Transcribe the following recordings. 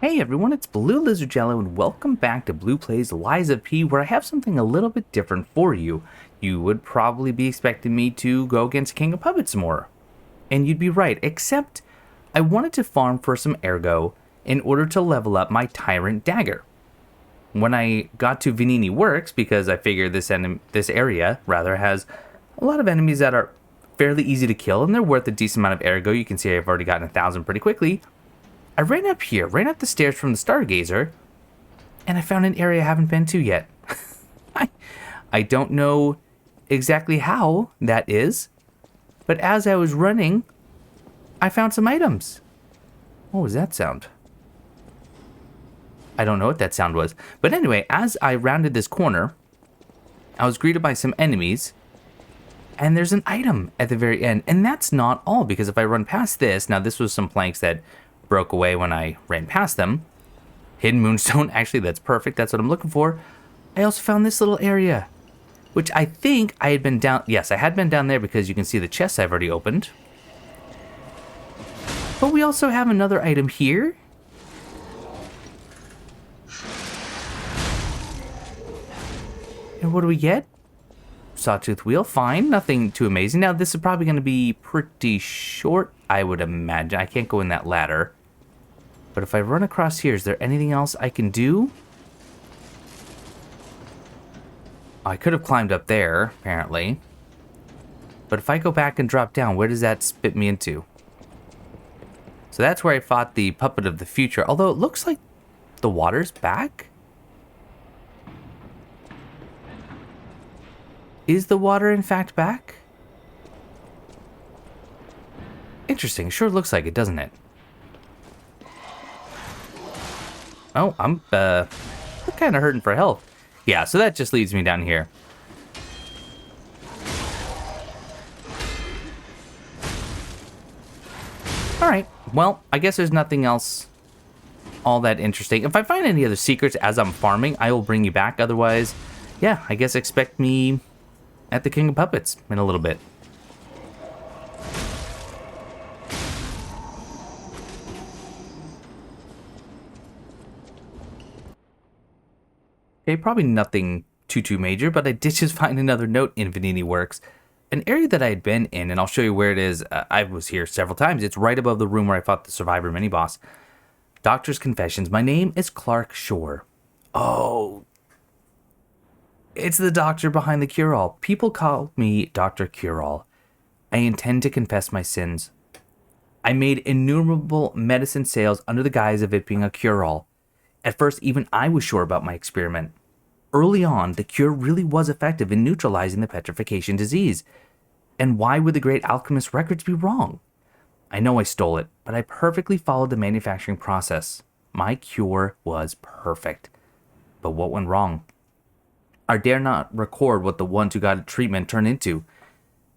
Hey everyone, it's BlueLizardJello and welcome back to Blue Plays Lies of P, where I have something a little bit different for you. You would probably be expecting me to go against King of Puppets more. And you'd be right, except I wanted to farm for some ergo in order to level up my Tyrant Dagger. When I got to Venini Works, because I figured this area has a lot of enemies that are fairly easy to kill, and they're worth a decent amount of ergo. You can see I've already gotten 1,000 pretty quickly. I ran up the stairs from the Stargazer, and I found an area I haven't been to yet. I don't know exactly how that is, but as I was running, I found some items. What was that sound? I don't know what that sound was. But anyway, as I rounded this corner, I was greeted by some enemies, and there's an item at the very end. And that's not all, because if I run past this, now this was some planks that broke away when I ran past them. Hidden Moonstone, actually that's perfect, that's what I'm looking for. I also found this little area, which I think I had been down, yes, I had been down there because you can see the chests I've already opened. But we also have another item here. And what do we get? Sawtooth wheel, fine, nothing too amazing. Now this is probably going to be pretty short, I would imagine. I can't go in that ladder. But if I run across here, is there anything else I can do? I could have climbed up there, apparently. But if I go back and drop down, where does that spit me into? So that's where I fought the Puppet of the Future, although it looks like the water's back. Is the water in fact back? Interesting, sure looks like it, doesn't it? Oh, I'm kind of hurting for health. Yeah, so that just leads me down here. Alright, well, I guess there's nothing else all that interesting. If I find any other secrets as I'm farming, I will bring you back. Otherwise, yeah, I guess expect me at the King of Puppets in a little bit. Okay, probably nothing too major, but I did just find another note in Venini Works. An area that I had been in, and I'll show you where it is. I was here several times. It's right above the room where I fought the Survivor mini-boss. Doctor's Confessions. My name is Clark Shore. Oh, it's the doctor behind the cure-all. People call me Dr. Cure-all. I intend to confess my sins. I made innumerable medicine sales under the guise of it being a cure-all. At first, even I was sure about my experiment. Early on, the cure really was effective in neutralizing the petrification disease. And why would the great alchemist records be wrong? I know I stole it, but I perfectly followed the manufacturing process. My cure was perfect. But what went wrong? I dare not record what the ones who got a treatment turned into.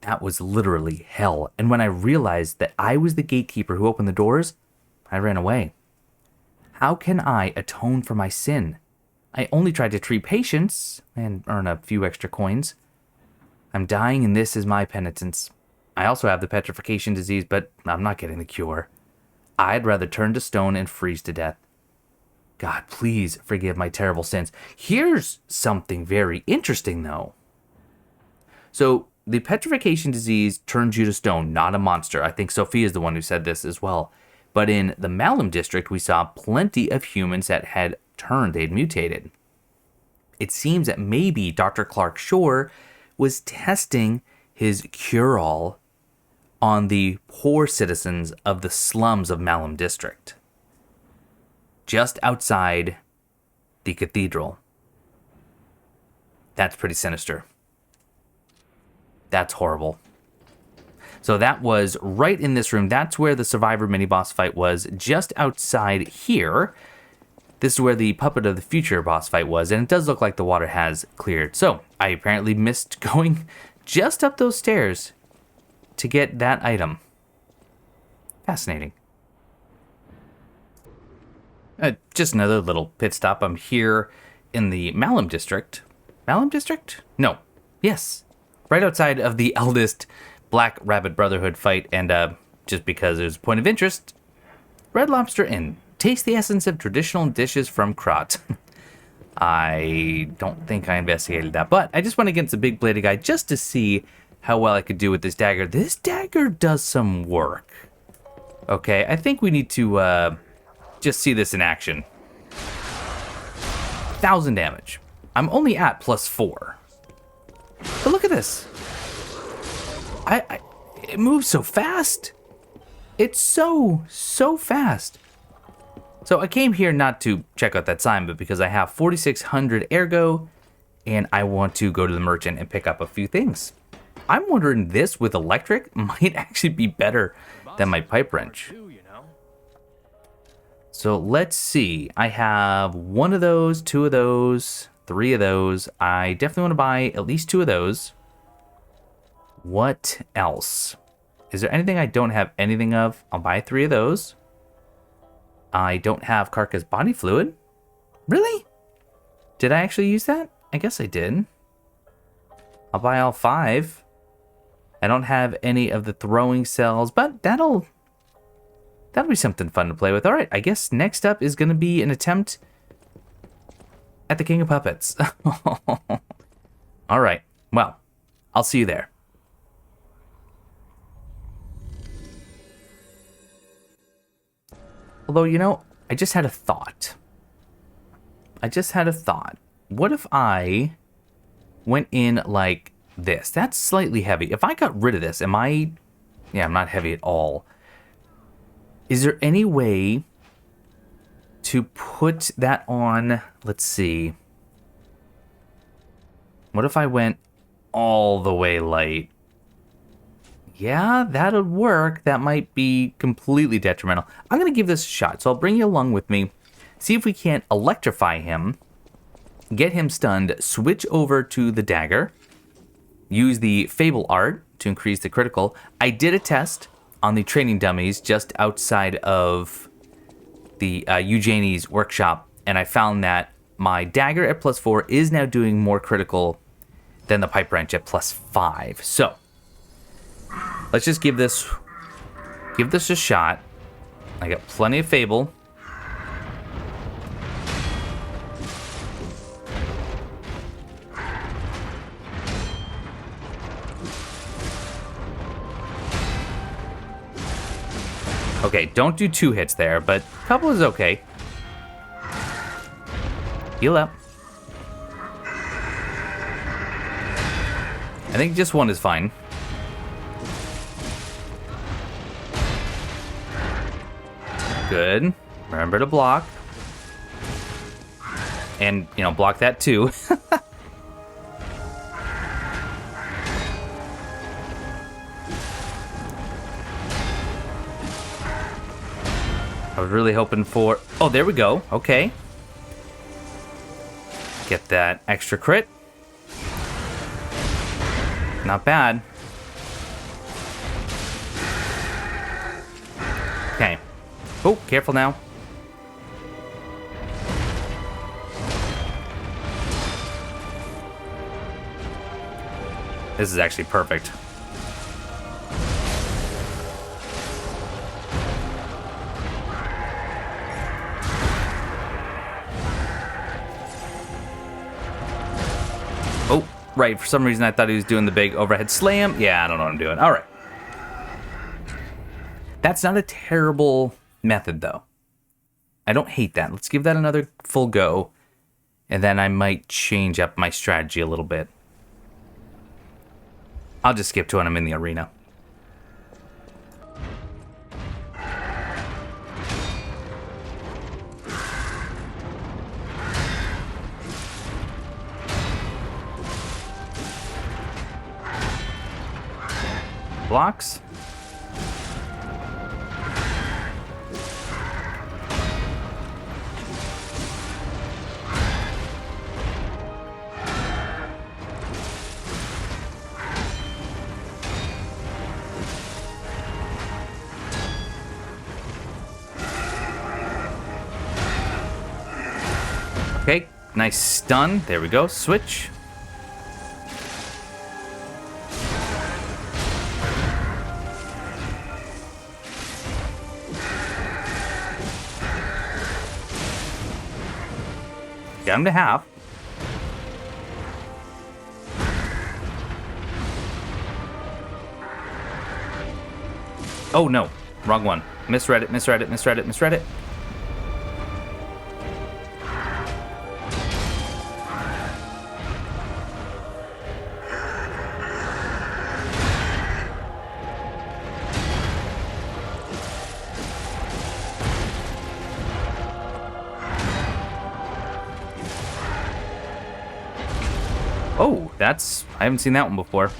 That was literally hell. And when I realized that I was the gatekeeper who opened the doors, I ran away. How can I atone for my sin? I only tried to treat patients and earn a few extra coins. I'm dying and this is my penitence. I also have the petrification disease, but I'm not getting the cure. I'd rather turn to stone and freeze to death. God, please forgive my terrible sins. Here's something very interesting, though. So, the petrification disease turns you to stone, not a monster. I think Sophia's the one who said this as well. But in the Malum district, we saw plenty of humans that had turned, they'd mutated. It seems that maybe Dr. Clark Shore was testing his cure-all on the poor citizens of the slums of Malum district. Just outside the cathedral. That's pretty sinister. That's horrible. So that was right in this room. That's where the Survivor mini-boss fight was, just outside here. This is where the Puppet of the Future boss fight was, and it does look like the water has cleared. So I apparently missed going just up those stairs to get that item. Fascinating. Just another little pit stop. I'm here in the Malum district. Malum district? No. Yes. Right outside of the eldest Black Rabbit Brotherhood fight, and just because there's a point of interest, Red Lobster Inn. Taste the essence of traditional dishes from Krat. I don't think I investigated that, but I just went against the big bladed guy just to see how well I could do with this dagger. This dagger does some work. Okay, I think we need to just see this in action. 1,000 damage. I'm only at +4. But look at this. It moves so fast. It's so fast. So I came here not to check out that sign, but because I have 4,600 ergo, and I want to go to the merchant and pick up a few things. I'm wondering this with electric might actually be better than my pipe wrench. So let's see. I have 1 of those, 2 of those, 3 of those. I definitely want to buy at least 2 of those. What else? Is there anything I don't have anything of? I'll buy 3 of those. I don't have carcass body fluid. Really? Did I actually use that? I guess I did. I'll buy all 5. I don't have any of the throwing cells, but that'll be something fun to play with. All right, I guess next up is going to be an attempt at the King of Puppets. All right, well, I'll see you there. Although, you know, I just had a thought. What if I went in like this? That's slightly heavy. If I got rid of this, am I... Yeah, I'm not heavy at all. Is there any way to put that on... Let's see. What if I went all the way light? Yeah, that would work. That might be completely detrimental. I'm going to give this a shot, so I'll bring you along with me. See if we can't electrify him. Get him stunned. Switch over to the dagger. Use the Fable art to increase the critical. I did a test on the training dummies just outside of the Eugenie's workshop, and I found that my dagger at +4 is now doing more critical than the pipe wrench at +5. So let's just give this a shot. I got plenty of Fable. Okay, don't do 2 hits there, but a couple is okay. Heal up. I think just 1 is fine. Good. Remember to block. And, you know, block that too. I was really hoping for... Oh, there we go. Okay. Get that extra crit. Not bad. Okay. Oh, careful now. This is actually perfect. Oh, right. For some reason, I thought he was doing the big overhead slam. Yeah, I don't know what I'm doing. All right. That's not a terrible method, though. I don't hate that. Let's give that another full go, and then I might change up my strategy a little bit. I'll just skip to when I'm in the arena. Blocks. Okay, nice stun. There we go. Switch. Got him to half. Oh no, wrong one. Misread it, misread it, misread it, misread it. Oh, I haven't seen that one before.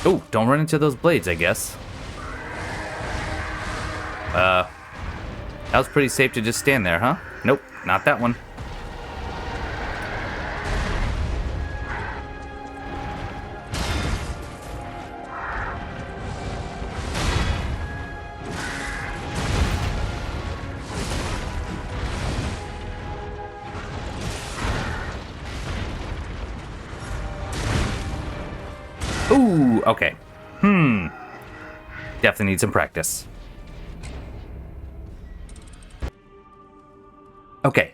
Oh, don't run into those blades, I guess. That was pretty safe to just stand there, huh? Nope, not that one. Ooh, okay. Definitely need some practice. Okay.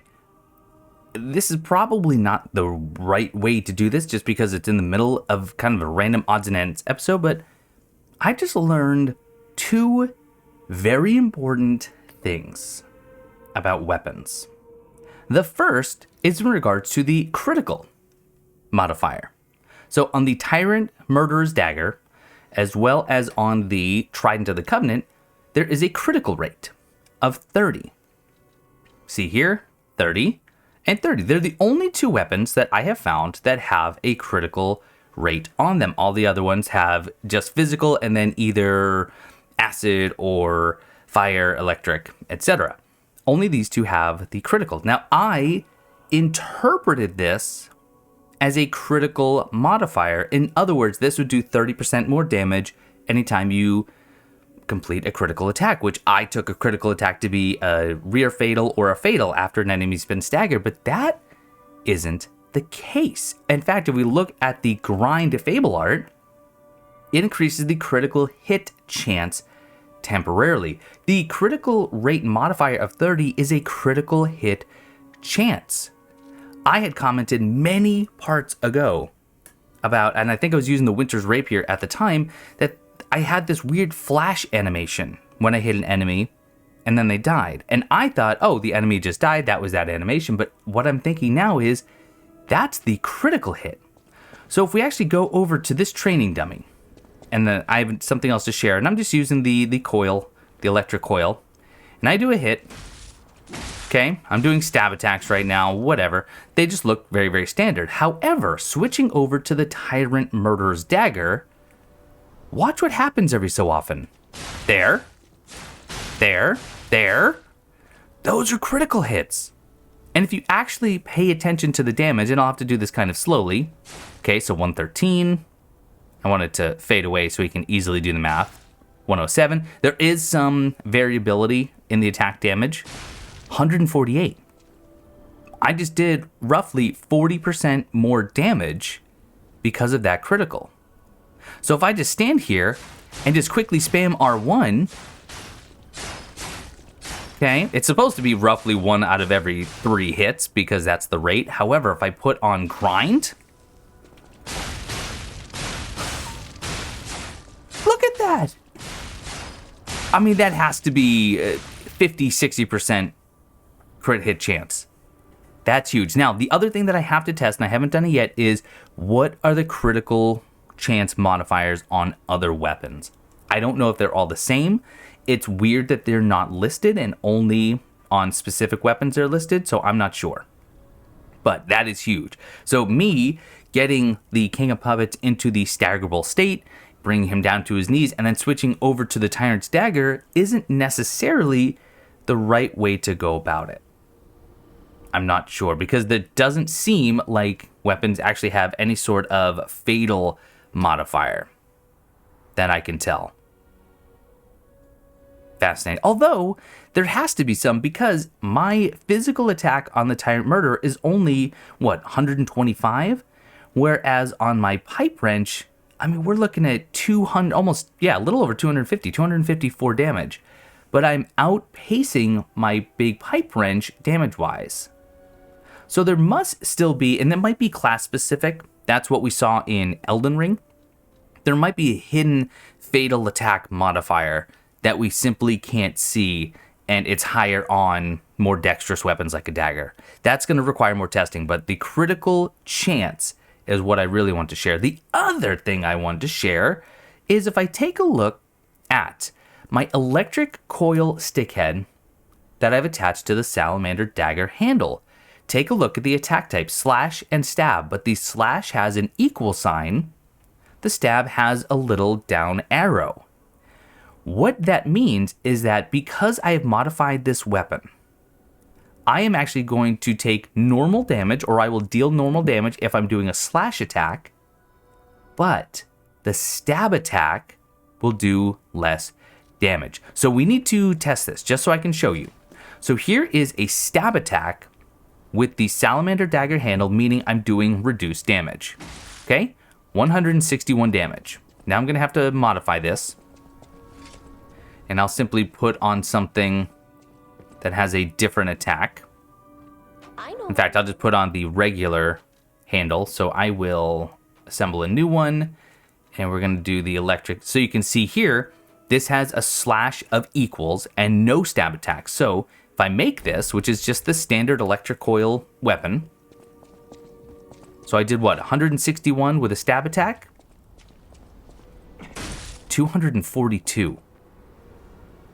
This is probably not the right way to do this just because it's in the middle of kind of a random odds and ends episode, but I just learned 2 very important things about weapons. The first is in regards to the critical modifier. So on the Tyrant Murderer's Dagger, as well as on the Trident of the Covenant, there is a critical rate of 30. See here, 30 and 30. They're the only 2 weapons that I have found that have a critical rate on them. All the other ones have just physical and then either acid or fire, electric, etc. Only these 2 have the critical. Now, I interpreted this as a critical modifier. In other words, this would do 30% more damage anytime you complete a critical attack, which I took a critical attack to be a rear fatal or a fatal after an enemy's been staggered, but that isn't the case. In fact, if we look at the grind fable art, it increases the critical hit chance temporarily. The critical rate modifier of 30 is a critical hit chance. I had commented many parts ago about, and I think I was using the Winter's Rapier at the time, that I had this weird flash animation when I hit an enemy and then they died. And I thought, oh, the enemy just died, that was that animation. But what I'm thinking now is, that's the critical hit. So if we actually go over to this training dummy, and then I have something else to share, and I'm just using the coil, the electric coil, and I do a hit. Okay, I'm doing stab attacks right now, whatever. They just look very, very standard. However, switching over to the Tyrant Murderer's Dagger, watch what happens every so often. There. Those are critical hits. And if you actually pay attention to the damage, and I'll have to do this kind of slowly. Okay, so 113. I want it to fade away so we can easily do the math. 107. There is some variability in the attack damage. 148. I just did roughly 40% more damage because of that critical. So if I just stand here and just quickly spam R1, okay, it's supposed to be roughly 1 out of every 3 hits because that's the rate. However, if I put on grind, look at that. I mean, that has to be 50, 60% crit hit chance. That's huge. Now, the other thing that I have to test, and I haven't done it yet, is what are the critical chance modifiers on other weapons? I don't know if they're all the same. It's weird that they're not listed and only on specific weapons they're listed, so I'm not sure. But that is huge. So me getting the King of Puppets into the staggerable state, bringing him down to his knees, and then switching over to the Tyrant's Dagger isn't necessarily the right way to go about it. I'm not sure, because it doesn't seem like weapons actually have any sort of fatal modifier that I can tell. Fascinating. Although, there has to be some, because my physical attack on the Tyrant Murderer is only, 125? Whereas on my pipe wrench, I mean, we're looking at 200, almost, yeah, a little over 254 damage. But I'm outpacing my big pipe wrench damage-wise. So there must still be, and that might be class-specific. That's what we saw in Elden Ring. There might be a hidden fatal attack modifier that we simply can't see, and it's higher on more dexterous weapons like a dagger. That's going to require more testing, but the critical chance is what I really want to share. The other thing I want to share is if I take a look at my electric coil stickhead that I've attached to the salamander dagger handle. Take a look at the attack type, slash and stab, but the slash has an equal sign. The stab has a little down arrow. What that means is that because I have modified this weapon, I am actually going to take normal damage, or I will deal normal damage if I'm doing a slash attack, but the stab attack will do less damage. So we need to test this just so I can show you. So here is a stab attack with the salamander dagger handle, meaning I'm doing reduced damage. Okay, 161 damage. Now I'm going to have to modify this, and I'll simply put on something that has a different attack. In fact, I'll just put on the regular handle. So I will assemble a new one, and we're going to do the electric. So you can see here, this has a slash of equals and no stab attack. So if I make this, which is just the standard electric coil weapon. So I did what? 161 with a stab attack? 242.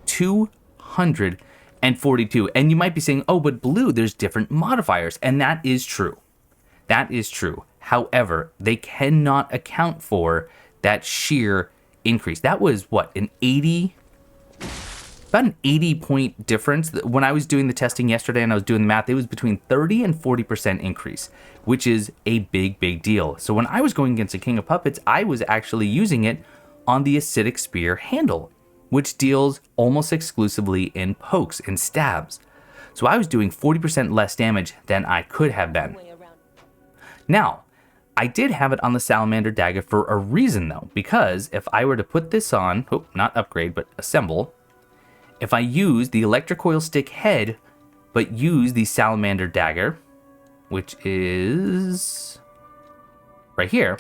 242. And you might be saying, oh, but Blue, there's different modifiers. And that is true. That is true. However, they cannot account for that sheer increase. That was what, about an 80 point difference. When I was doing the testing yesterday and I was doing the math, it was between 30 and 40% increase, which is a big deal. So when I was going against the King of Puppets, I was actually using it on the acidic spear handle, which deals almost exclusively in pokes and stabs. So I was doing 40% less damage than I could have been. Now, I did have it on the salamander dagger for a reason though, because if I were to put this on, not upgrade, but assemble, if I use the electric coil stick head, but use the salamander dagger, which is right here,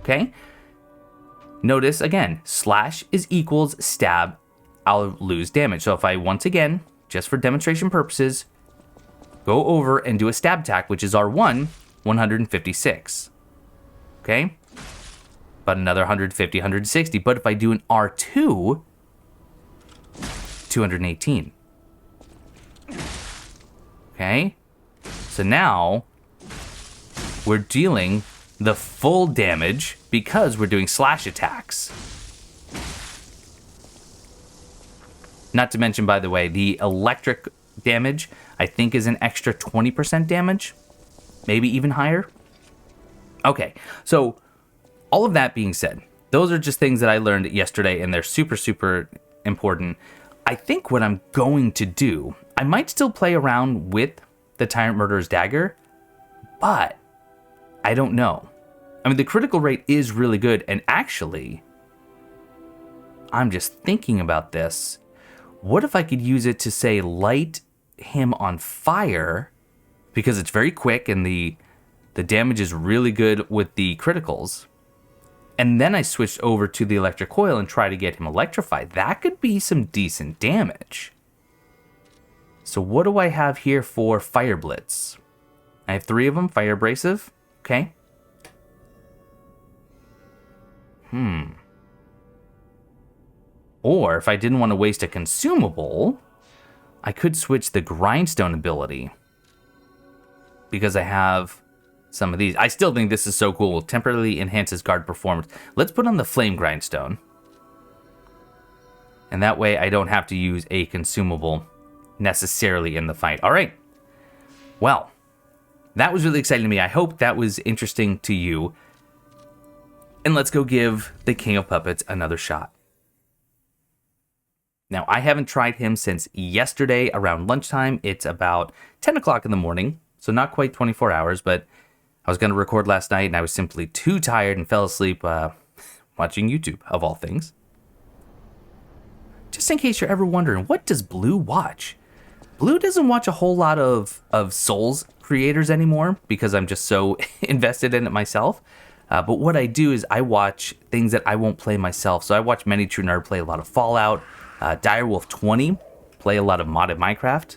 okay? Notice again, slash is equals stab, I'll lose damage. So if I, once again, just for demonstration purposes, go over and do a stab attack, which is R1, 156. Okay? But another 150, 160. But if I do an R2, 218. Okay? So now, we're dealing the full damage because we're doing slash attacks. Not to mention, by the way, the electric damage, I think, is an extra 20% damage. Maybe even higher. Okay, so all of that being said, those are just things that I learned yesterday, and they're super important. I think what I'm going to do, I might still play around with the Tyrant Murderer's Dagger, but I don't know. I mean, the critical rate is really good, and actually, I'm just thinking about this. What if I could use it to, say, light him on fire, because it's very quick and the damage is really good with the criticals, and then I switched over to the electric coil and try to get him electrified? That could be some decent damage. So what do I have here for Fire Blitz? I have 3 of them. Fire Abrasive. Okay. Or if I didn't want to waste a consumable, I could switch the Grindstone ability, because I have some of these. I still think this is so cool. Temporarily enhances guard performance. Let's put on the Flame Grindstone. And that way I don't have to use a consumable necessarily in the fight. All right. Well, that was really exciting to me. I hope that was interesting to you. And let's go give the King of Puppets another shot. Now, I haven't tried him since yesterday around lunchtime. It's about 10 o'clock in the morning. So not quite 24 hours, but I was going to record last night and I was simply too tired and fell asleep watching YouTube, of all things. Just in case you're ever wondering, what does Blue watch? Blue doesn't watch a whole lot of Souls creators anymore because I'm just so invested in it myself. But what I do is I watch things that I won't play myself. So I watch Many True Nerd play a lot of Fallout, Direwolf20 play a lot of modded Minecraft,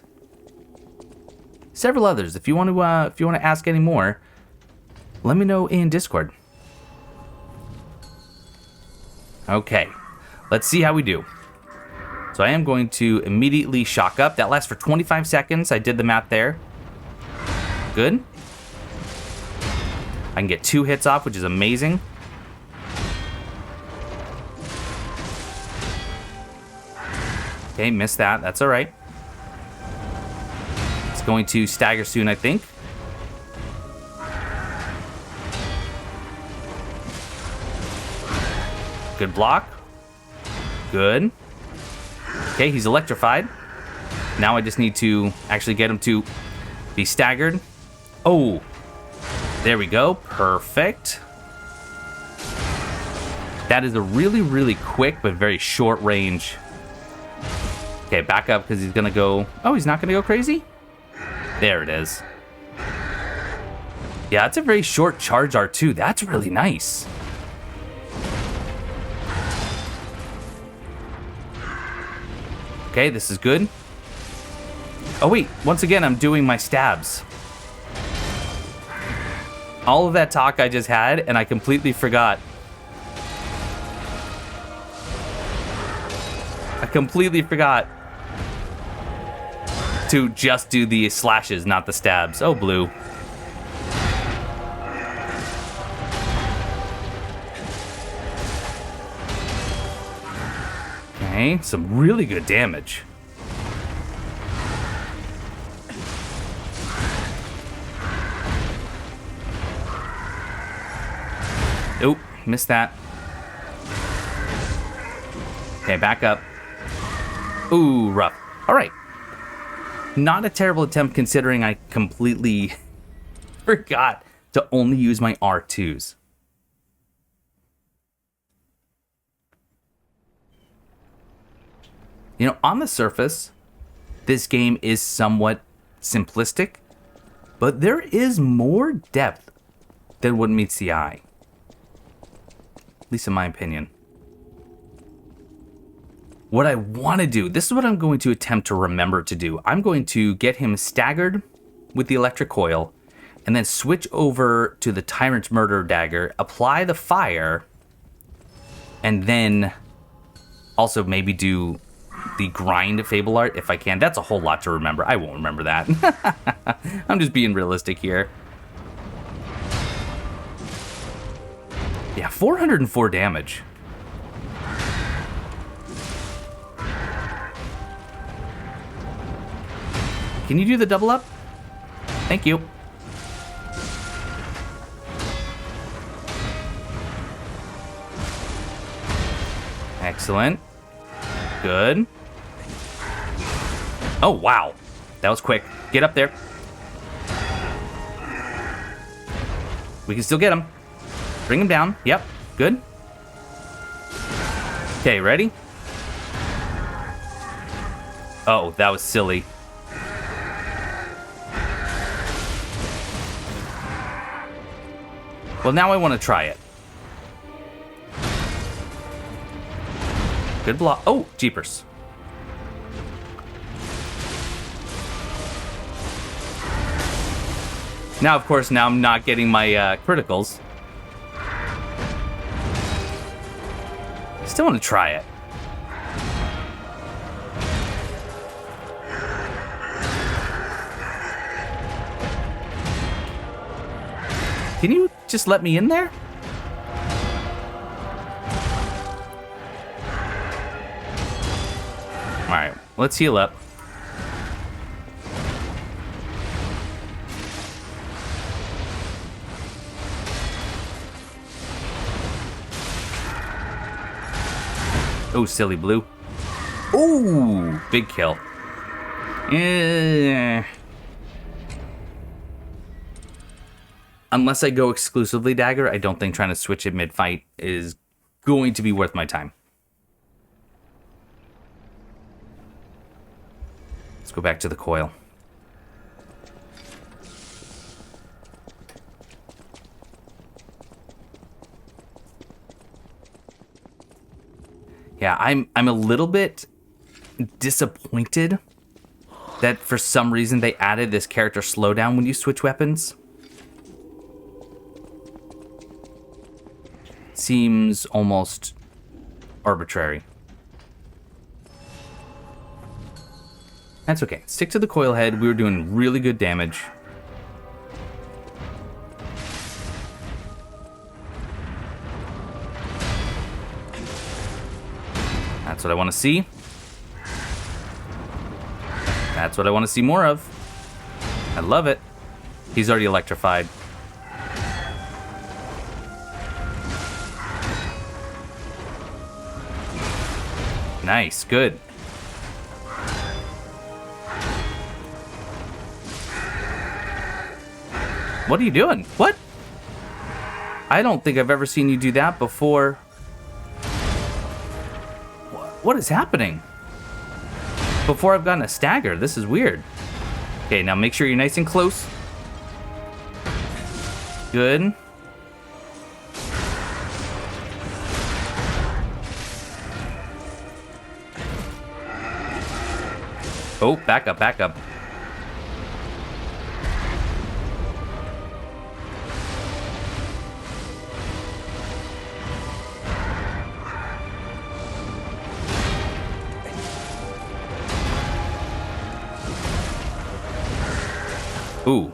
several others. If you want to ask any more, let me know in Discord. Okay, let's see how we do. So I am going to immediately shock up. That lasts for 25 seconds. I did the math there. Good. I can get 2 hits off, which is amazing. Okay, missed that. That's all right. It's going to stagger soon, I think. Good block. Good. Okay, he's electrified. Now I just need to actually get him to be staggered. Oh, there we go. Perfect. That is a really, really quick but very short range. Okay, back up because he's going to go... Oh, he's not going to go crazy? There it is. Yeah, it's a very short charge R2. That's really nice. Okay, this is good. Oh, wait. Once again, I'm doing my stabs. All of that talk I just had, and I completely forgot. I completely forgot to just do the slashes, not the stabs. Oh, Blue. Okay, some really good damage. Oh, missed that. Okay, back up. Ooh, rough. All right. Not a terrible attempt considering I completely forgot to only use my R2s. You know, on the surface, this game is somewhat simplistic, but there is more depth than what meets the eye. At least in my opinion. What I want to do, this is what I'm going to attempt to remember to do. I'm going to get him staggered with the electric coil, and then switch over to the Tyrant's Murder Dagger, apply the fire, and then also maybe do the grind Fable Art if I can. That's a whole lot to remember. I won't remember that. I'm just being realistic here. Yeah, 404 damage. Can you do the double up? Thank you. Excellent. Good. Oh, wow. That was quick. Get up there. We can still get him. Bring him down. Yep. Good. Okay, ready? Oh, that was silly. Well, now I want to try it. Good block. Oh, jeepers. Now, of course, now I'm not getting my criticals. Still want to try it. Can you just let me in there? Alright, let's heal up. Oh, silly Blue. Ooh, big kill. unless I go exclusively dagger, I don't think trying to switch it mid-fight is going to be worth my time. Let's go back to the coil. Yeah, I'm a little bit disappointed that for some reason they added this character slowdown when you switch weapons. Seems almost arbitrary. That's okay. Stick to the coil head. We were doing really good damage. That's what I want to see. That's what I want to see more of. I love it. He's already electrified. Nice, good. What are you doing? What? I don't think I've ever seen you do that before. What is happening? Before I've gotten a stagger, this is weird. Okay, now make sure you're nice and close. Good. Oh, back up, back up. Ooh.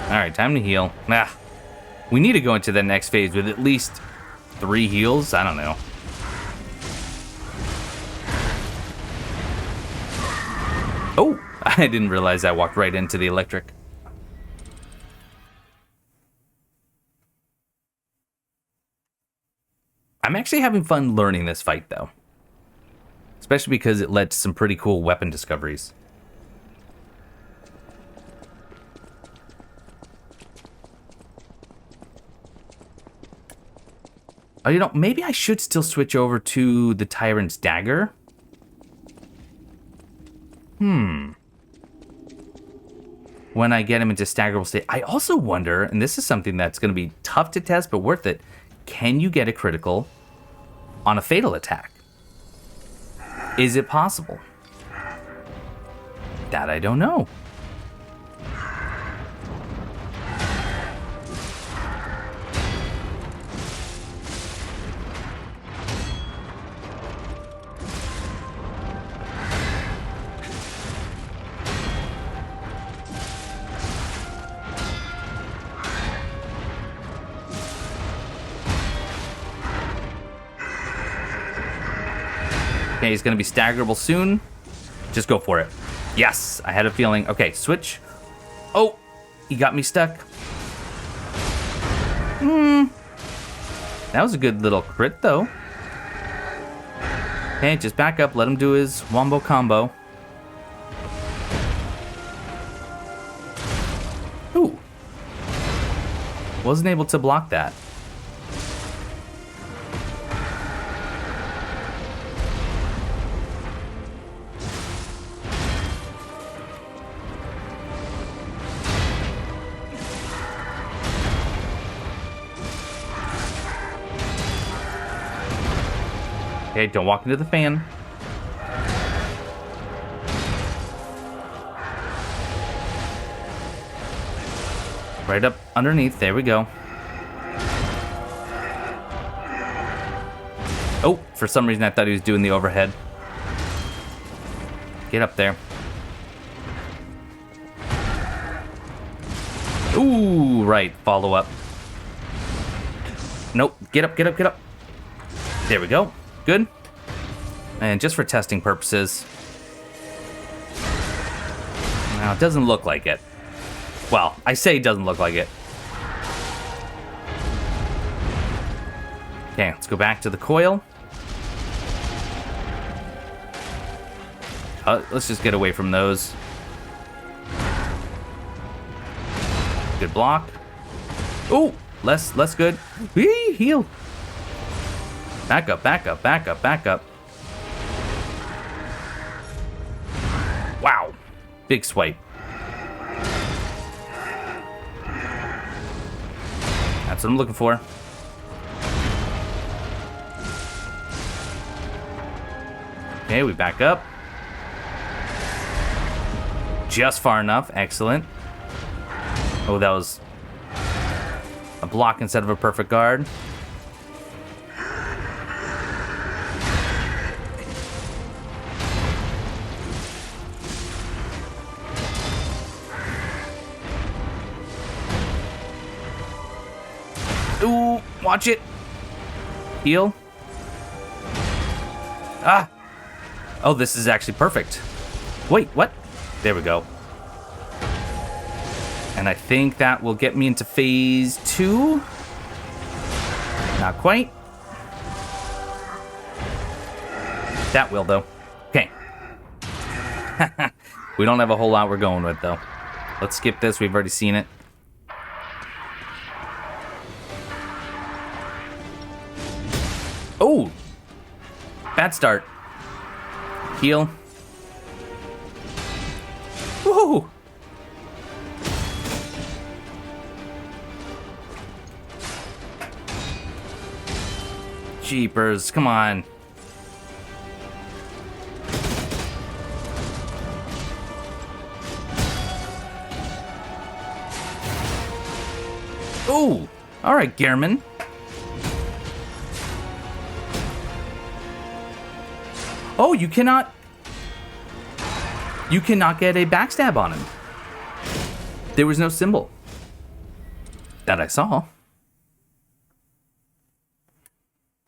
Alright, time to heal. Ah. We need to go into the next phase with at least 3 heals. I don't know. Oh! I didn't realize I walked right into the electric. I'm actually having fun learning this fight, though. Especially because it led to some pretty cool weapon discoveries. Oh, you know, maybe I should still switch over to the Tyrant's Dagger. When I get him into staggerable state. I also wonder, and this is something that's going to be tough to test, but worth it. Can you get a critical on a fatal attack? Is it possible? That I don't know. Okay, he's going to be staggerable soon. Just go for it. Yes, I had a feeling. Okay, switch. Oh, he got me stuck. That was a good little crit, though. Okay, just back up. Let him do his wombo combo. Ooh. Wasn't able to block that. Okay, don't walk into the fan. Right up underneath. There we go. Oh, for some reason I thought he was doing the overhead. Get up there. Ooh, right. Follow up. Nope. Get up, get up, get up. There we go. Good. And just for testing purposes. Now, it doesn't look like it. Well, I say it doesn't look like it. Okay, let's go back to the coil. Let's just get away from those. Good block. Oh, less good. Whee, heal. Back up, back up, back up, back up. Wow. Big swipe. That's what I'm looking for. Okay, we back up. Just far enough. Excellent. Oh, that was a block instead of a perfect guard. Ooh, watch it. Heal. Ah. Oh, this is actually perfect. Wait, what? There we go. And I think that will get me into phase 2. Not quite. That will, though. Okay. We don't have a whole lot we're going with, though. Let's skip this. We've already seen it. Oh! Bad start. Heal. Woohoo! Jeepers, come on. Ooh! Alright, Gehrman. Oh, you cannot get a backstab on him. There was no symbol that I saw.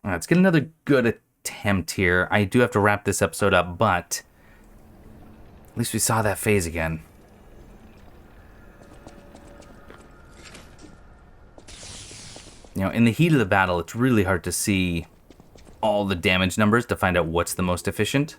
Let's get another good attempt here. I do have to wrap this episode up, but at least we saw that phase again. You know, in the heat of the battle, it's really hard to see all the damage numbers to find out what's the most efficient.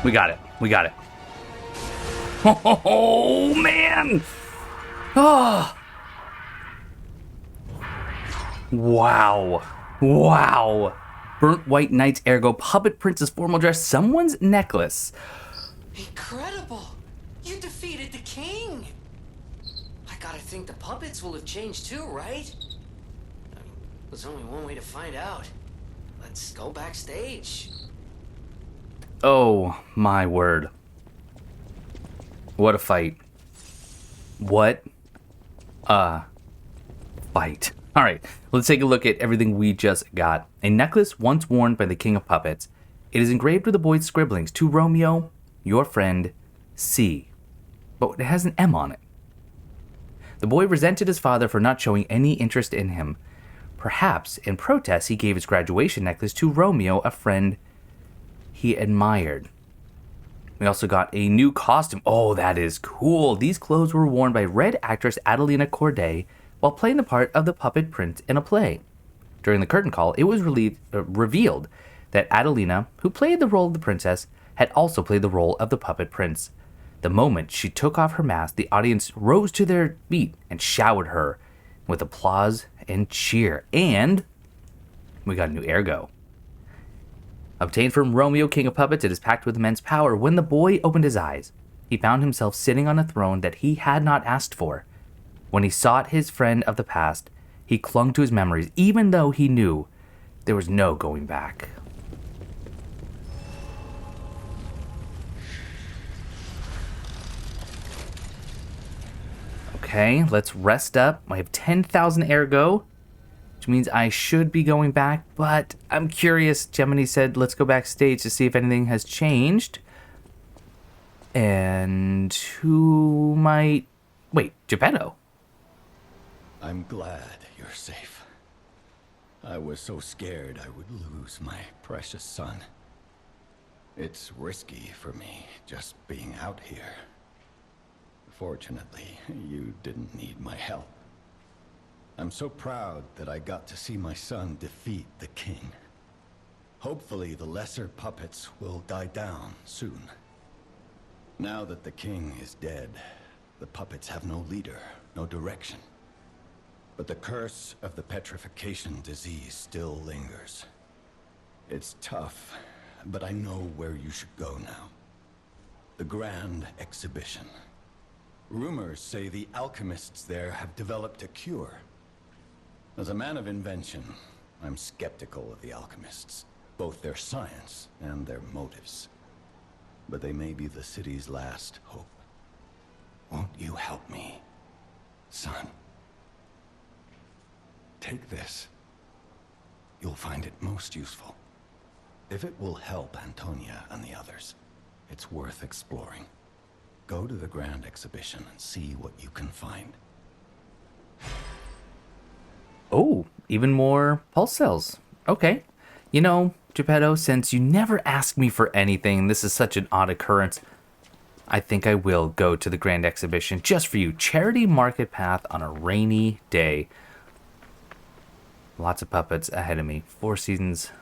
We got it. We got it. Oh, man. Oh. Wow. Wow. Burnt white knight's ergo puppet princess formal dress, someone's necklace. Incredible. You defeated the king. I gotta think the puppets will have changed too, right? I mean, there's only one way to find out. Let's go backstage. Oh, my word. What a fight. What a fight. All right, let's take a look at everything we just got. A necklace once worn by the king of puppets. It is engraved with the boy's scribblings. To Romeo, your friend, C. But it has an M on it. The boy resented his father for not showing any interest in him. Perhaps, in protest, he gave his graduation necklace to Romeo, a friend he admired. We also got a new costume. Oh, that is cool. These clothes were worn by Red actress Adelina Corday while playing the part of the puppet prince in a play. During the curtain call, it was revealed that Adelina, who played the role of the princess, had also played the role of the puppet prince. The moment she took off her mask, the audience rose to their feet and showered her with applause and cheer. And we got a new ergo. Obtained from Romeo, king of puppets, it is packed with immense power. When the boy opened his eyes, he found himself sitting on a throne that he had not asked for. When he sought his friend of the past, he clung to his memories, even though he knew there was no going back. Okay, let's rest up. I have 10,000 ergo, which means I should be going back, but I'm curious. Gemini said, let's go backstage to see if anything has changed. And who might... Wait, Geppetto. I'm glad you're safe. I was so scared I would lose my precious son. It's risky for me just being out here. Fortunately, you didn't need my help. I'm so proud that I got to see my son defeat the king. Hopefully the lesser puppets will die down soon. Now that the king is dead, the puppets have no leader, no direction. But the curse of the petrification disease still lingers. It's tough, but I know where you should go now. The Grand Exhibition. Rumors say the alchemists there have developed a cure. As a man of invention, I'm skeptical of the alchemists, both their science and their motives. But they may be the city's last hope. Won't you help me, son? Take this. You'll find it most useful. If it will help Antonia and the others, it's worth exploring. Go to the Grand Exhibition and see what you can find. Oh, even more pulse cells. Okay. You know, Geppetto, since you never ask me for anything, this is such an odd occurrence, I think I will go to the Grand Exhibition just for you. Charity Market Path on a rainy day. Lots of puppets ahead of me. 4 Seasons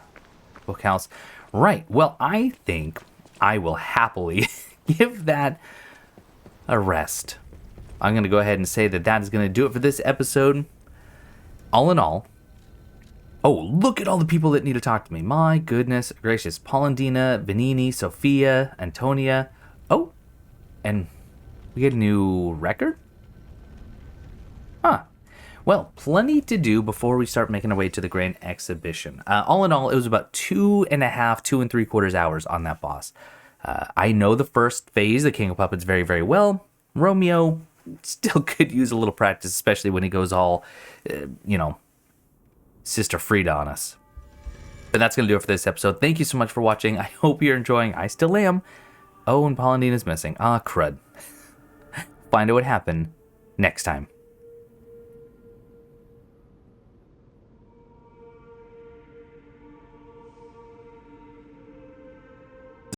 Bookhouse. Right. Well, I think I will happily give that a rest. I'm going to go ahead and say that that is going to do it for this episode. All in all, oh, look at all the people that need to talk to me. My goodness gracious. Polendina, Vanini, Sophia, Antonia. Oh, and we get a new record? Huh. Well, plenty to do before we start making our way to the Grand Exhibition. All in all, it was about 2 and 3/4 hours on that boss. I know the first phase, the King of Puppets, very, very well. Romeo still could use a little practice, especially when he goes all, Sister Frida on us. But that's going to do it for this episode. Thank you so much for watching. I hope you're enjoying. I still am. Oh, and Polendina's missing. Ah, crud. Find out what happened next time.